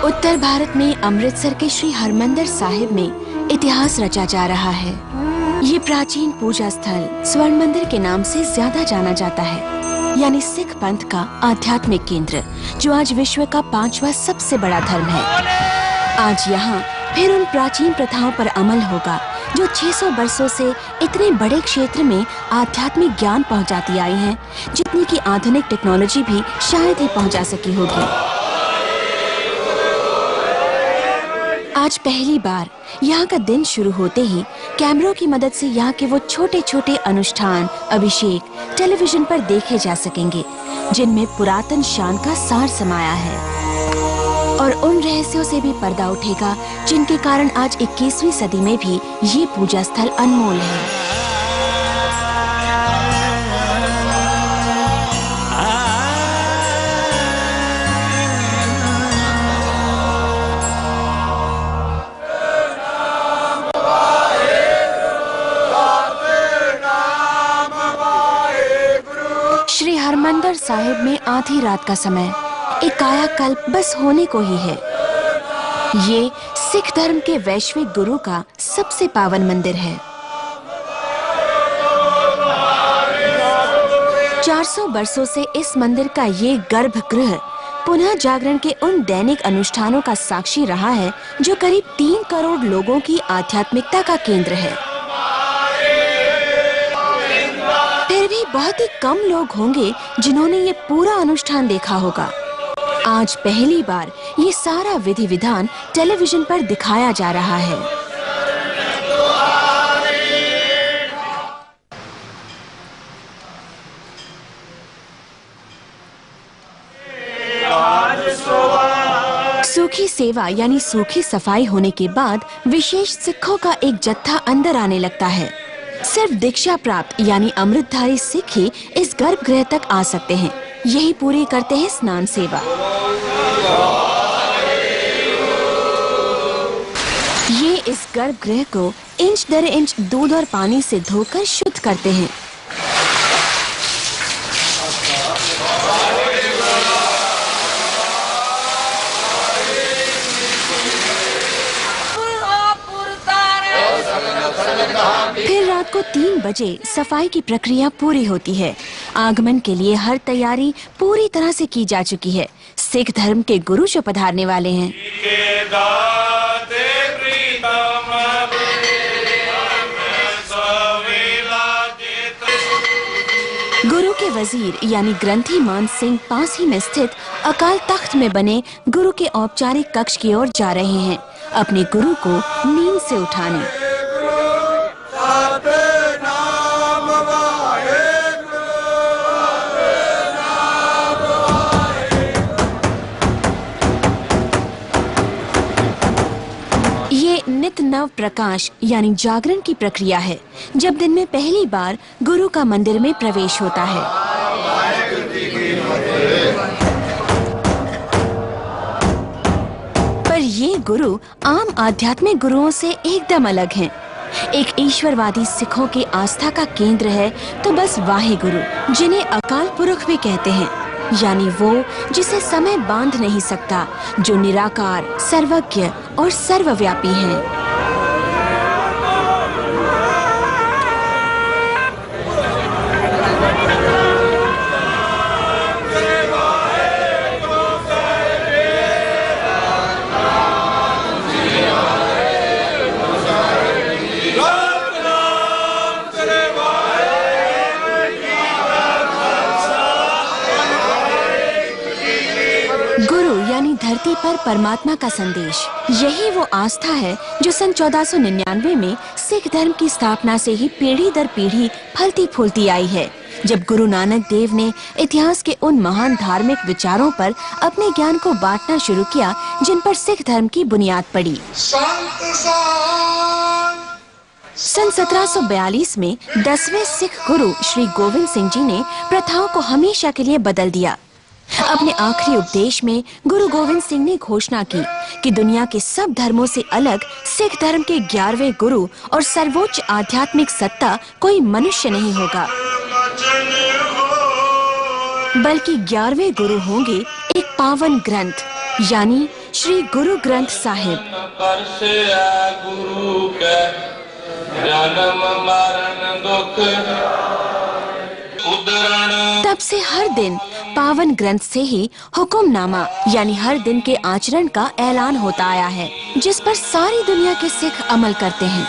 उत्तर भारत में अमृतसर के श्री हरमंदिर साहिब में इतिहास रचा जा रहा है। ये प्राचीन पूजा स्थल स्वर्ण मंदिर के नाम से ज्यादा जाना जाता है, यानी सिख पंथ का आध्यात्मिक केंद्र, जो आज विश्व का 5वां सबसे बड़ा धर्म है। आज यहाँ फिर उन प्राचीन प्रथाओं पर अमल होगा जो 600 वर्षों से इतने बड़े क्षेत्र में आध्यात्मिक ज्ञान पहुँचाती आई हैं, जितनी की आधुनिक टेक्नोलॉजी भी शायद ही पहुँचा सकी होगी। आज पहली बार यहाँ का दिन शुरू होते ही कैमरों की मदद से यहाँ के वो छोटे छोटे अनुष्ठान, अभिषेक टेलीविजन पर देखे जा सकेंगे, जिनमें पुरातन शान का सार समाया है। और उन रहस्यों से भी पर्दा उठेगा जिनके कारण आज 21वीं सदी में भी ये पूजा स्थल अनमोल है। श्री हरमंदिर साहिब में आधी रात का समय एक कायाकल्प बस होने को ही है। ये सिख धर्म के वैश्विक गुरु का सबसे पावन मंदिर है। 400 वर्षों से इस मंदिर का ये गर्भगृह पुनः जागरण के उन दैनिक अनुष्ठानों का साक्षी रहा है जो करीब 3 करोड़ लोगों की आध्यात्मिकता का केंद्र है। फिर भी बहुत ही कम लोग होंगे जिन्होंने ये पूरा अनुष्ठान देखा होगा। आज पहली बार ये सारा विधि विधान टेलीविजन पर दिखाया जा रहा है। सूखी सेवा यानी सूखी सफाई होने के बाद विशेष सिखों का एक जत्था अंदर आने लगता है। सिर्फ दीक्षा प्राप्त यानी अमृतधारी सिख ही इस गर्भगृह तक आ सकते हैं। यही पूरी करते हैं स्नान सेवा। ये इस गर्भगृह को इंच दर इंच दूध और पानी से धोकर शुद्ध करते हैं। फिर रात को 3 बजे सफाई की प्रक्रिया पूरी होती है। आगमन के लिए हर तैयारी पूरी तरह से की जा चुकी है। सिख धर्म के गुरु जो पधारने वाले हैं। गुरु के वजीर यानी ग्रंथी मान सिंह पास ही में स्थित अकाल तख्त में बने गुरु के औपचारिक कक्ष की ओर जा रहे हैं, अपने गुरु को नींद से उठाने। नित नव प्रकाश यानी जागरण की प्रक्रिया है, जब दिन में पहली बार गुरु का मंदिर में प्रवेश होता है। पर ये गुरु आम आध्यात्मिक गुरुओं से एकदम अलग हैं। एक ईश्वरवादी सिखों की आस्था का केंद्र है तो बस वाहे गुरु, जिन्हें अकाल पुरख भी कहते हैं, यानी वो जिसे समय बांध नहीं सकता, जो निराकार, सर्वज्ञ और सर्वव्यापी हैं। धरती पर परमात्मा का संदेश, यही वो आस्था है जो सन 1499 में सिख धर्म की स्थापना से ही पीढ़ी दर पीढ़ी फलती फूलती आई है, जब गुरु नानक देव ने इतिहास के उन महान धार्मिक विचारों पर अपने ज्ञान को बांटना शुरू किया जिन पर सिख धर्म की बुनियाद पड़ी। सन 1742 में 10वें सिख गुरु श्री गोविंद सिंह जी ने प्रथाओं को हमेशा के लिए बदल दिया। अपने आखिरी उपदेश में गुरु गोविंद सिंह ने घोषणा की कि दुनिया के सब धर्मों से अलग सिख धर्म के 11वें गुरु और सर्वोच्च आध्यात्मिक सत्ता कोई मनुष्य नहीं होगा, बल्कि 11वें गुरु होंगे एक पावन ग्रंथ यानी श्री गुरु ग्रंथ साहिब। गुरु के जन्म मरण दुख उदरण। तब से हर दिन पावन ग्रंथ से ही हुक्मनामा यानी हर दिन के आचरण का ऐलान होता आया है, जिस पर सारी दुनिया के सिख अमल करते हैं।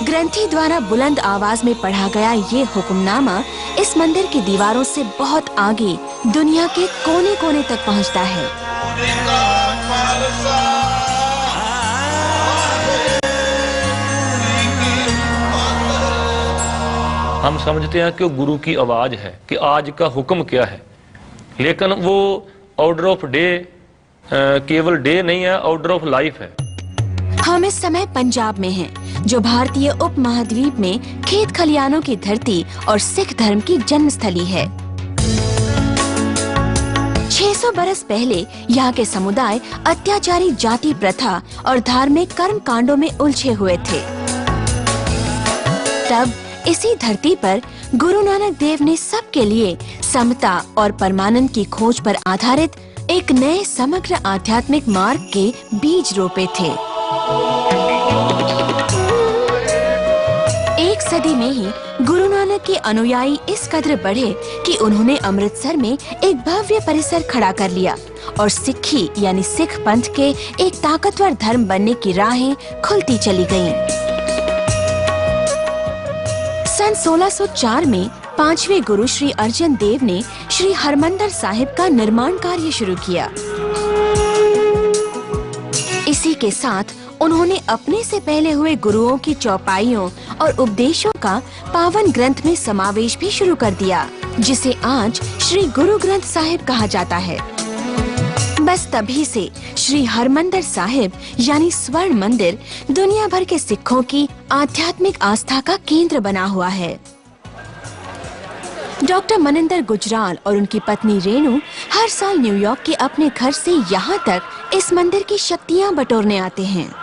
ग्रंथी द्वारा बुलंद आवाज में पढ़ा गया ये हुक्मनामा इस मंदिर की दीवारों से बहुत आगे दुनिया के कोने-कोने तक पहुंचता है। हम समझते हैं कि वो गुरु की आवाज है कि आज का हुक्म क्या है, लेकिन वो ऑर्डर ऑफ डे केवल डे नहीं है, ऑर्डर ऑफ लाइफ है। हम इस समय पंजाब में हैं, जो भारतीय उपमहाद्वीप में खेत खलियानों की धरती और सिख धर्म की जन्मस्थली है। 600 बरस पहले यहाँ के समुदाय अत्याचारी जाति प्रथा और धार्मिक कर्म कांडों में उलझे हुए थे। तब इसी धरती पर गुरु नानक देव ने सबके लिए समता और परमानंद की खोज पर आधारित एक नए समग्र आध्यात्मिक मार्ग के बीज रोपे थे। एक सदी में ही गुरु नानक के अनुयायी इस कदर बढ़े कि उन्होंने अमृतसर में एक भव्य परिसर खड़ा कर लिया और सिक्खी यानी सिख पंथ के एक ताकतवर धर्म बनने की राहें खुलती चली गईं। सन 1604 में 5वें गुरु श्री अर्जन देव ने श्री हरमंदर साहिब का निर्माण कार्य शुरू किया। इसी के साथ उन्होंने अपने से पहले हुए गुरुओं की चौपाइयों और उपदेशों का पावन ग्रंथ में समावेश भी शुरू कर दिया, जिसे आज श्री गुरु ग्रंथ साहिब कहा जाता है। बस तभी से श्री हरमंदर साहिब यानी स्वर्ण मंदिर दुनिया भर के सिखों की आध्यात्मिक आस्था का केंद्र बना हुआ है। डॉक्टर मनिंदर गुजराल और उनकी पत्नी रेणु हर साल न्यूयॉर्क के अपने घर से यहाँ तक इस मंदिर की शक्तियाँ बटोरने आते हैं।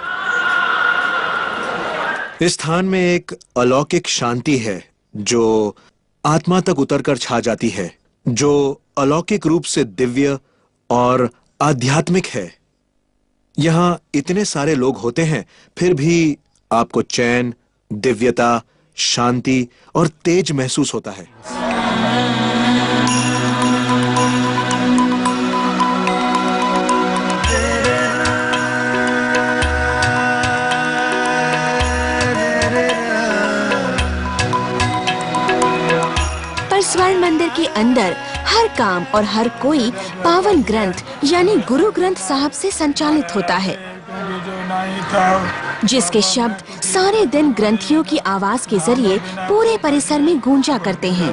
इस स्थान में एक अलौकिक शांति है जो आत्मा तक उतरकर छा जाती है, जो अलौकिक रूप से दिव्य और आध्यात्मिक है। यहाँ इतने सारे लोग होते हैं, फिर भी आपको चैन, दिव्यता, शांति और तेज महसूस होता है। स्वर्ण मंदिर के अंदर हर काम और हर कोई पावन ग्रंथ यानी गुरु ग्रंथ साहब से संचालित होता है, जिसके शब्द सारे दिन ग्रंथियों की आवाज के जरिए पूरे परिसर में गूंजा करते हैं।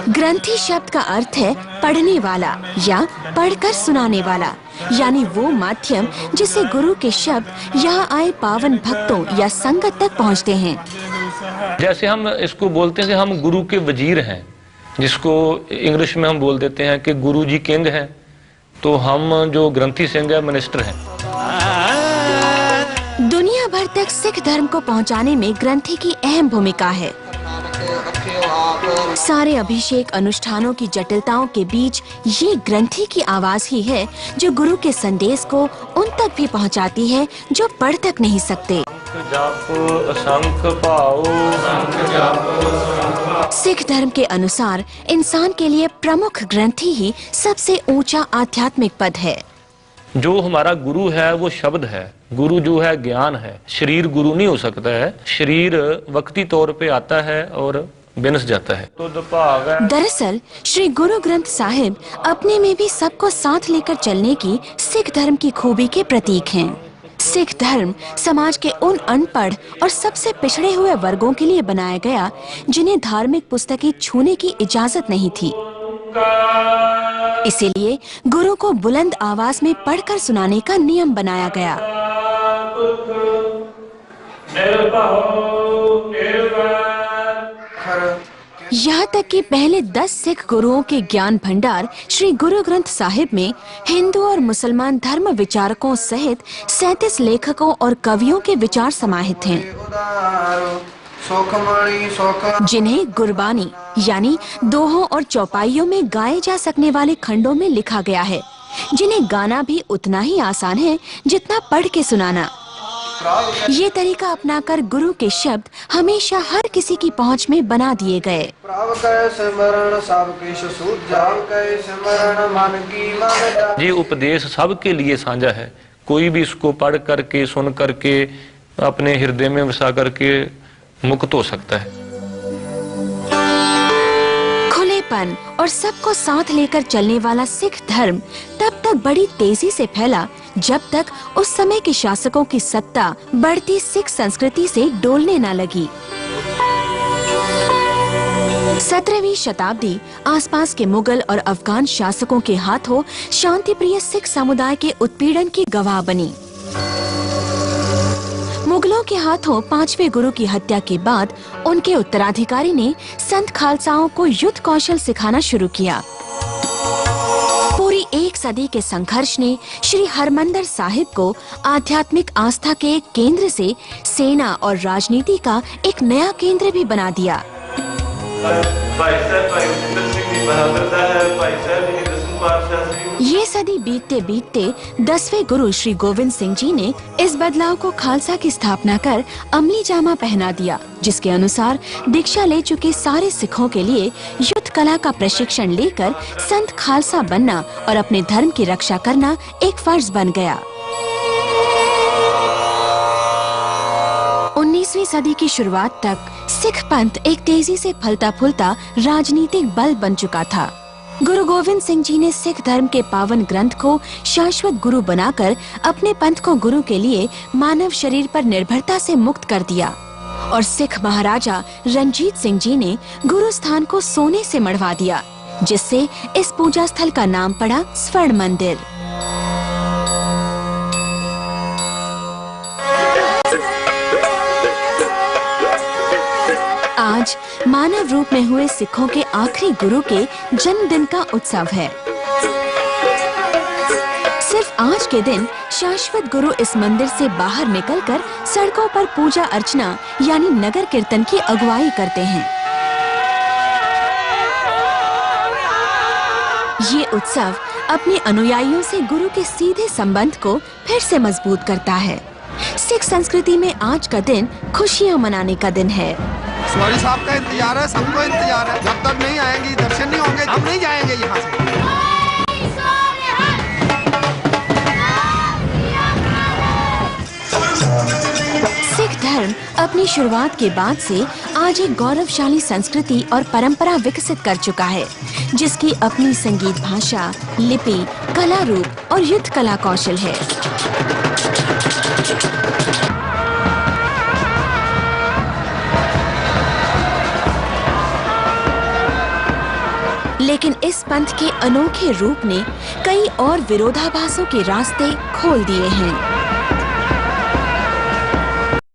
ग्रंथी शब्द का अर्थ है पढ़ने वाला या पढ़कर सुनाने वाला, यानी वो माध्यम जिससे गुरु के शब्द यहाँ आए पावन भक्तों या संगत तक पहुँचते हैं। जैसे हम इसको बोलते हैं कि हम गुरु के वजीर हैं, जिसको इंग्लिश में हम बोल देते हैं कि गुरु जी किंग हैं, तो हम जो ग्रंथी सिंह है मिनिस्टर हैं। दुनिया भर तक सिख धर्म को पहुंचाने में ग्रंथी की अहम भूमिका है। सारे अभिषेक अनुष्ठानों की जटिलताओं के बीच ये ग्रंथी की आवाज ही है जो गुरु के संदेश को उन तक भी पहुंचाती है जो पढ़ तक नहीं सकते। सिख धर्म के अनुसार इंसान के लिए प्रमुख ग्रंथी ही सबसे ऊंचा आध्यात्मिक पद है। जो हमारा गुरु है वो शब्द है, गुरु जो है ज्ञान है। शरीर गुरु नहीं हो सकता है, शरीर वक्ती तौर पे आता है और बिनस जाता है। दरअसल श्री गुरु ग्रंथ साहिब अपने में भी सबको साथ लेकर चलने की सिख धर्म की खूबी के प्रतीक हैं। सिख धर्म समाज के उन अनपढ़ और सबसे पिछड़े हुए वर्गों के लिए बनाया गया जिन्हें धार्मिक पुस्तकें छूने की इजाजत नहीं थी। इसीलिए गुरु को बुलंद आवाज में पढ़कर सुनाने का नियम बनाया गया। यहाँ तक कि पहले 10 सिख गुरुओं के ज्ञान भंडार श्री गुरु ग्रंथ साहिब में हिंदू और मुसलमान धर्म विचारकों सहित 37 लेखकों और कवियों के विचार समाहित हैं। जिन्हें गुरबानी यानी दोहों और चौपाइयों में गाए जा सकने वाले खंडों में लिखा गया है, जिन्हें गाना भी उतना ही आसान है जितना पढ़ के सुनाना। ये तरीका अपनाकर गुरु के शब्द हमेशा हर किसी की पहुंच में बना दिए गए। ये उपदेश सबके लिए साझा है, कोई भी इसको पढ़ करके सुन करके अपने हृदय में बसा करके मुक्त हो सकता है। खुलेपन और सबको साथ लेकर चलने वाला सिख धर्म तब तक बड़ी तेजी से फैला जब तक उस समय के शासकों की सत्ता बढ़ती सिख संस्कृति से डोलने न लगी। 17वीं शताब्दी आसपास के मुगल और अफगान शासकों के हाथों शांतिप्रिय सिख समुदाय के उत्पीड़न की गवाह बनी। मुगलों के हाथों 5वें गुरु की हत्या के बाद उनके उत्तराधिकारी ने संत खालसाओं को युद्ध कौशल सिखाना शुरू किया। पूरी 1 सदी के संघर्ष ने श्री हरमंदिर साहिब को आध्यात्मिक आस्था के एक केंद्र से सेना और राजनीति का एक नया केंद्र भी बना दिया। ये सदी बीतते बीतते 10वें गुरु श्री गोविंद सिंह जी ने इस बदलाव को खालसा की स्थापना कर अमली जामा पहना दिया, जिसके अनुसार दीक्षा ले चुके सारे सिखों के लिए युद्ध कला का प्रशिक्षण लेकर संत खालसा बनना और अपने धर्म की रक्षा करना एक फर्ज बन गया। 19वीं सदी की शुरुआत तक सिख पंथ एक तेजी से फलता फूलता राजनीतिक बल बन चुका था। गुरु गोविंद सिंह जी ने सिख धर्म के पावन ग्रंथ को शाश्वत गुरु बनाकर अपने पंथ को गुरु के लिए मानव शरीर पर निर्भरता से मुक्त कर दिया और सिख महाराजा रंजीत सिंह जी ने गुरु स्थान को सोने से मढ़वा दिया, जिससे इस पूजा स्थल का नाम पड़ा स्वर्ण मंदिर। आज मानव रूप में हुए सिखों के आखिरी गुरु के जन्मदिन का उत्सव है। सिर्फ आज के दिन शाश्वत गुरु इस मंदिर से बाहर निकलकर सड़कों पर पूजा अर्चना यानी नगर कीर्तन की अगुवाई करते हैं। ये उत्सव अपने अनुयायियों से गुरु के सीधे संबंध को फिर से मजबूत करता है। सिख संस्कृति में आज का दिन खुशियां मनाने का दिन है। सवारी साहब का इंतजार है, सबको इंतजार है। जब तक नहीं आएंगी, दर्शन नहीं होंगे, हम नहीं जाएंगे यहाँ से। सिख धर्म अपनी शुरुआत के बाद से आज एक गौरवशाली संस्कृति और परंपरा विकसित कर चुका है, जिसकी अपनी संगीत भाषा, लिपि, कला रूप और युद्ध कला कौशल है। लेकिन इस पंथ के अनोखे रूप ने कई और विरोधाभासों के रास्ते खोल दिए हैं।